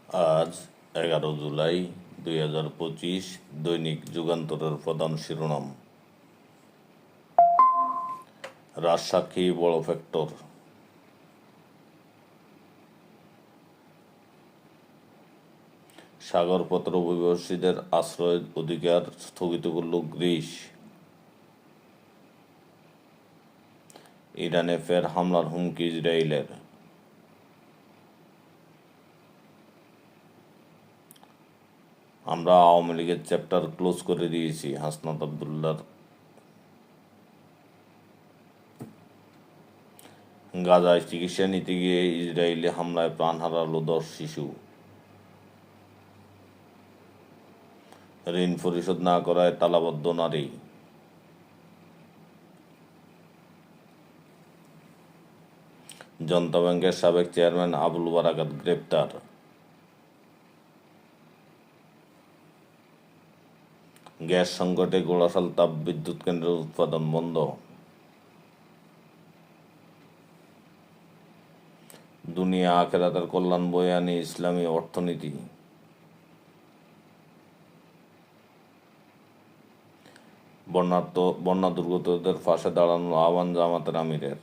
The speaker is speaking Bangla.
আজ 11 জুলাই 2025। দৈনিক যুগান্তরের প্রধান শিরোনাম: রাজসাক্ষী বড় ফ্যাক্টর। সাগরপথের অভিবাসীদের আশ্রয়ের অধিকার স্থগিত করল গ্রিস। ইরানে ফের হামলার হুমকি ইসরায়েলের। আমরা আওয়ামী লীগের চ্যাপ্টার ক্লোজ করে দিয়েছি, হাসনাত আবদুল্লাহর। গাজায় চিকিৎসা নিতে গিয়ে ইসরায়েলি হামলায় প্রাণ হারালো 10 শিশু। ঋণ পরিশোধ না করায় তালাবদ্ধ নারী। জনতা ব্যাংকের সাবেক চেয়ারম্যান আবুল বারাকাত গ্রেপ্তার। গ্যাস সংকটে গোড়াশাল তাপ বিদ্যুৎ কেন্দ্রের উৎপাদন বন্ধ। দুনিয়া আখেরাতের কল্যাণ বয়ে আনে ইসলামী অর্থনীতি। বন্যা দুর্গতদের পাশে দাঁড়ানোর আহ্বান জামাতের আমিরের।